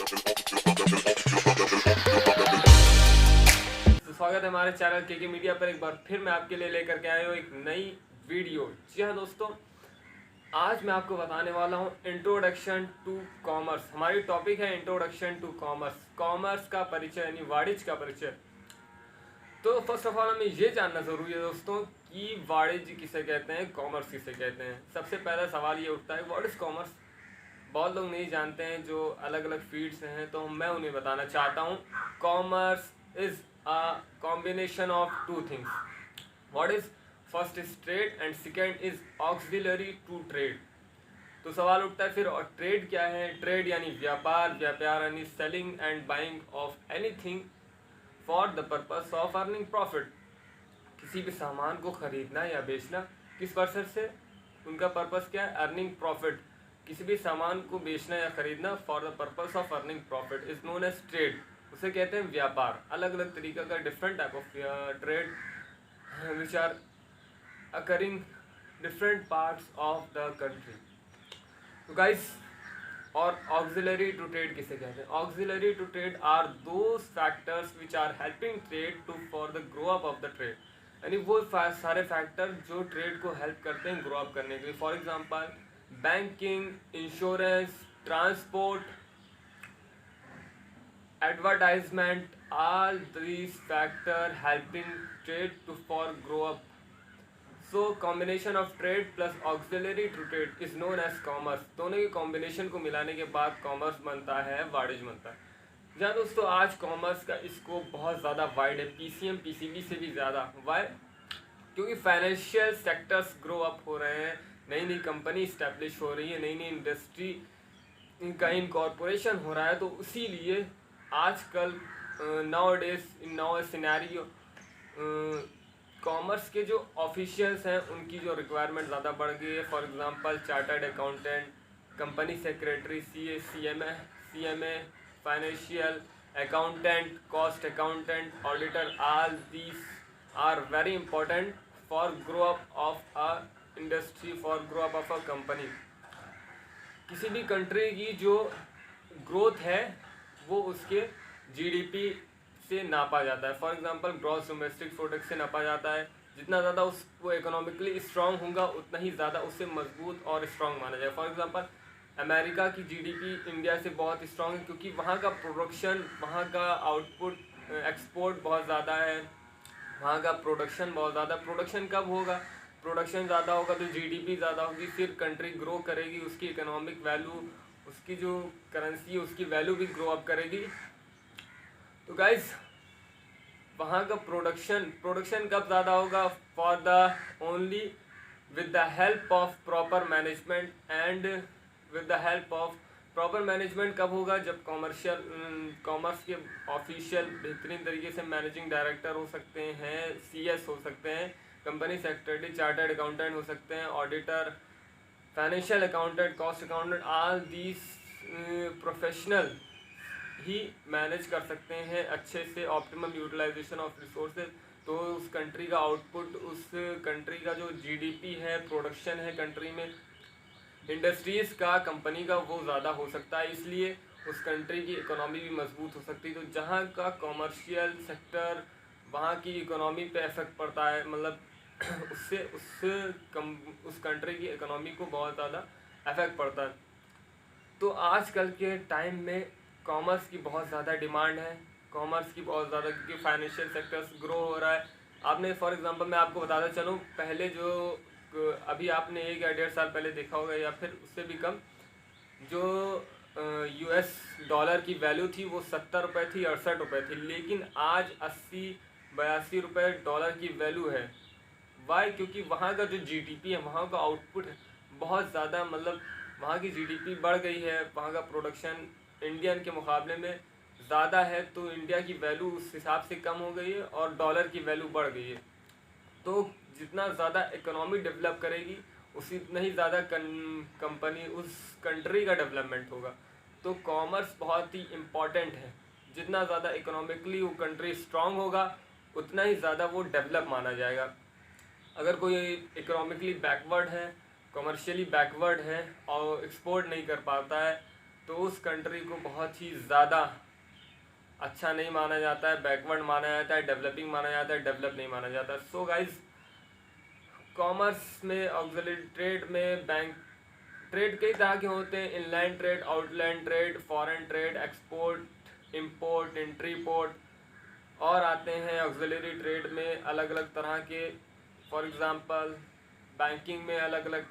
तो स्वागत है हमारे चैनल के मीडिया पर। एक बार फिर मैं आपके लिए लेकर के आया हूँ एक नई वीडियो। जी हाँ दोस्तों, आज मैं आपको बताने वाला हूँ इंट्रोडक्शन टू कॉमर्स। हमारी टॉपिक है इंट्रोडक्शन टू कॉमर्स, कॉमर्स का परिचय यानी वाणिज्य का परिचय। तो फर्स्ट ऑफ ऑल हमें ये जानना ज़रूरी है दोस्तों कि वाणिज्य किसे कहते हैं, कॉमर्स किसे कहते हैं। सबसे पहला सवाल ये उठता है, व्हाट इज़ कॉमर्स। बहुत लोग नहीं जानते हैं जो अलग अलग फील्ड से हैं, तो मैं उन्हें बताना चाहता हूँ। Commerce is a combination of two things. What is first is trade and second is auxiliary to trade. तो सवाल उठता है फिर, और ट्रेड क्या है। ट्रेड यानी व्यापार, व्यापार यानी selling and buying of anything for the purpose of earning profit. किसी भी सामान को खरीदना या बेचना किस पर्पस से, उनका पर्पस क्या है, अर्निंग प्रॉफिट। किसी भी सामान को बेचना या खरीदना for the purpose of earning profit is known as trade, उसे कहते हैं व्यापार। अलग अलग तरीका का different type of trade which are occurring different parts of the country. तो गाइस, और ऑक्सिलरी टू ट्रेड किसे कहते हैं। Auxiliary to trade are those factors which are helping trade to for the grow up of the trade, यानी वो सारे factor जो trade को हेल्प करते हैं ग्रो अप करने के लिए। For example banking, insurance, transport, advertisement, all these factor helping trade to for grow up. So combination of trade plus auxiliary to trade is known as commerce। दोनों के combination को मिलाने के बाद कॉमर्स बनता है, वाणिज्य बनता है। जहाँ दोस्तों आज कॉमर्स का स्कोप बहुत ज़्यादा वाइड है, पीसीएम पीसीबी से भी ज़्यादा। वाई? क्योंकि फाइनेंशियल सेक्टर्स ग्रो अप हो रहे हैं, नई नई कंपनी इस्टेब्लिश हो रही है, नई नई इंडस्ट्री का इनकॉर्पोरेशन हो रहा है। तो इसीलिए आजकल now days in now scenario commerce के जो ऑफिशियल्स हैं उनकी जो रिक्वायरमेंट ज़्यादा बढ़ गई है। For example chartered accountant, company secretary, CA, CMA, financial accountant, cost accountant, auditor, all these are very important for grow up of a industry, for grow up of a company. किसी भी country की जो growth है वो उसके GDP से नापा जाता है। For example gross domestic product से नापा जाता है। जितना ज़्यादा वो इकोनॉमिकली स्ट्रांग होगा उतना ही ज़्यादा उससे मजबूत और स्ट्रांग माना जाएगा। फॉर एग्जांपल अमेरिका की जीडीपी इंडिया से बहुत स्ट्रांग है क्योंकि वहाँ का प्रोडक्शन, वहाँ का आउटपुट, एक्सपोर्ट बहुत ज़्यादा है, वहाँ का प्रोडक्शन बहुत ज़्यादा। प्रोडक्शन कब होगा, प्रोडक्शन ज़्यादा होगा तो जीडीपी ज़्यादा होगी, फिर कंट्री ग्रो करेगी, उसकी इकोनॉमिक वैल्यू, उसकी जो करेंसी है उसकी वैल्यू भी ग्रो अप करेगी। तो गाइस, वहाँ का प्रोडक्शन कब ज़्यादा होगा, for the only with the help of proper management and with the help of proper management कब होगा, जब कॉमर्स के ऑफिशियल बेहतरीन तरीके से मैनेजिंग डायरेक्टर हो सकते हैं, सीएस हो सकते हैं, कंपनी सेक्रेटरी, चार्टर्ड अकाउंटेंट हो सकते हैं, auditor, financial accountant, cost accountant, all these professional he manage कर सकते हैं अच्छे से ऑप्टिमम यूटिलाइजेशन ऑफ रिसोर्सेज। तो उस कंट्री का आउटपुट, उस कंट्री का जो जीडीपी है, प्रोडक्शन है कंट्री में, इंडस्ट्रीज़ का, कंपनी का, वो ज़्यादा हो सकता है। इसलिए उस कंट्री की इकोनॉमी भी मजबूत हो सकती है। तो जहाँ का कॉमर्शियल सेक्टर, वहाँ की इकोनॉमी पे इफेक्ट पड़ता है, मतलब उससे उस कंट्री की इकोनॉमी को बहुत ज़्यादा इफेक्ट पड़ता है। तो आजकल के टाइम में कॉमर्स की बहुत ज़्यादा डिमांड है, कॉमर्स की बहुत ज़्यादा, क्योंकि फाइनेंशियल सेक्टर्स ग्रो हो रहा है। आपने फॉर एग्जांपल मैं आपको बताता चलूँ, पहले जो अभी आपने 1 या 1.5 साल पहले देखा होगा या फिर उससे भी कम, जो यूएस डॉलर की वैल्यू थी वो 70 रुपये थी, 68 रुपये थी, लेकिन आज 80-82 रुपये डॉलर की वैल्यू है। वाई? क्योंकि वहाँ का जो जीडीपी है, वहाँ का आउटपुट है बहुत ज़्यादा, मतलब वहाँ की जीडीपी बढ़ गई है, वहाँ का प्रोडक्शन इंडियन के मुकाबले में ज़्यादा है, तो इंडिया की वैल्यू उस हिसाब से कम हो गई है और डॉलर की वैल्यू बढ़ गई है। तो जितना ज़्यादा इकोनॉमी डेवलप करेगी उतना ही ज़्यादा कंपनी, उस कंट्री का डेवलपमेंट होगा। तो कॉमर्स बहुत ही इम्पॉर्टेंट है। जितना ज़्यादा इकोनॉमिकली वो कंट्री स्ट्रांग होगा उतना ही ज़्यादा वो डेवलप माना जाएगा। अगर कोई इकोनॉमिकली बैकवर्ड है, कमर्शियली बैकवर्ड है और एक्सपोर्ट नहीं कर पाता है, तो उस कंट्री को बहुत ही ज़्यादा अच्छा नहीं माना जाता है, बैकवर्ड माना जाता है, डेवलपिंग माना जाता है, डेवलप नहीं माना जाता। सो गाइज, कॉमर्स में ऑक्सिलरी ट्रेड में बैंक ट्रेड कई तरह के होते हैं, inland trade, outland trade, foreign trade, export, import, entry port, और आते हैं ऑक्सिलरी ट्रेड में अलग अलग तरह के। फॉर एग्जांपल बैंकिंग में अलग अलग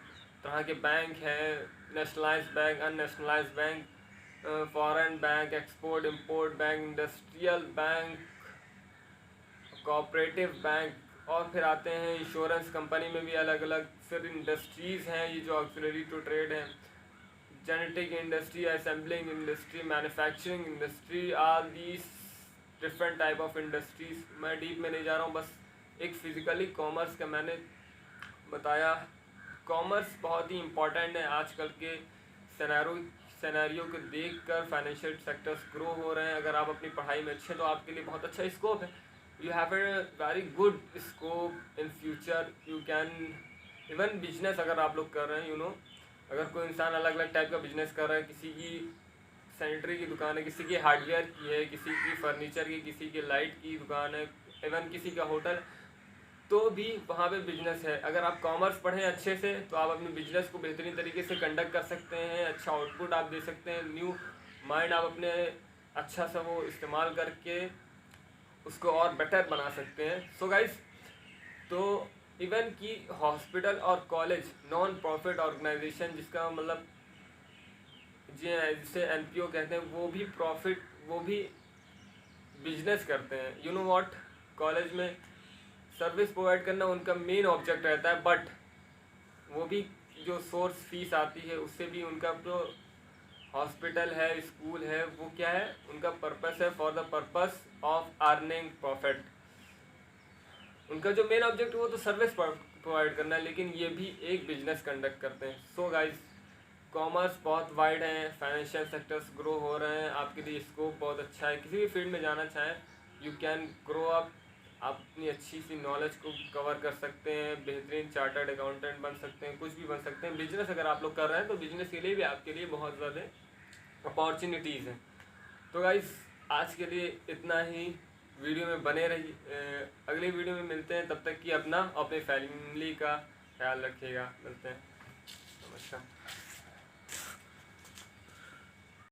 तरह के बैंक हैं, nationalised bank, unnationalised bank, foreign bank, export import bank, industrial bank, cooperative bank, और फिर आते हैं इंश्योरेंस कंपनी में भी अलग अलग। फिर इंडस्ट्रीज़ हैं ये जो ऑक्सिलरी टू ट्रेड हैं, genetic industry, assembling industry, manufacturing industry, all these different type of industries. मैं डीप में नहीं जा रहा हूँ, बस एक फिजिकली कॉमर्स का मैंने बताया। कॉमर्स बहुत ही इम्पोर्टेंट है आजकल के सिनेरियो को देखकर। फाइनेंशियल सेक्टर्स ग्रो हो रहे हैं, अगर आप अपनी पढ़ाई में अच्छे तो आपके लिए बहुत अच्छा स्कोप है। You have a very good scope in future. You can even business अगर आप लोग कर रहे हैं, अगर कोई इंसान अलग अलग टाइप का बिजनेस कर रहा है, किसी की सैनिटरी की दुकान है, किसी की हार्डवेयर की है, किसी की फर्नीचर की, किसी की लाइट की दुकान है, इवन किसी का होटल, तो भी वहाँ पे बिजनेस है। अगर आप कॉमर्स पढ़ें अच्छे से तो आप अपने बिजनेस को बेहतरीन तरीके से कंडक्ट कर सकते हैं, अच्छा आउटपुट आप दे सकते हैं, न्यू माइंड आप अपने अच्छा सा वो इस्तेमाल करके उसको और बेटर बना सकते हैं। सो गाइस, तो इवन कि हॉस्पिटल और कॉलेज नॉन प्रॉफिट ऑर्गेनाइजेशन, जिसका मतलब जिसे एनपीओ कहते हैं, वो भी बिजनेस करते हैं। यू नो व्हाट, कॉलेज में सर्विस प्रोवाइड करना उनका मेन ऑब्जेक्ट रहता है, बट वो भी जो सोर्स फीस आती है उससे भी उनका जो हॉस्पिटल है, स्कूल है, वो क्या है, उनका पर्पस है for the purpose of earning profit. उनका जो मेन ऑब्जेक्ट है वो तो सर्विस प्रोवाइड करना है, लेकिन ये भी एक बिजनेस कंडक्ट करते हैं। सो गाइस, कॉमर्स बहुत वाइड है, फाइनेंशियल सेक्टर्स ग्रो हो रहे हैं, आपके लिए स्कोप बहुत अच्छा है। किसी भी फील्ड में जाना चाहें, यू कैन ग्रो अप, आप अपनी अच्छी सी नॉलेज को कवर कर सकते हैं, बेहतरीन चार्टर्ड अकाउंटेंट बन सकते हैं, कुछ भी बन सकते हैं। बिजनेस अगर आप लोग कर रहे हैं तो बिजनेस के लिए भी आपके लिए बहुत ज़्यादा अपॉर्चुनिटीज़ हैं। तो गाइस, आज के लिए इतना ही। वीडियो में बने रहिए, अगली वीडियो में मिलते हैं। तब तक कि अपना अपने फैमिली का ख्याल रखिएगा। मिलते हैं, नमस्कार।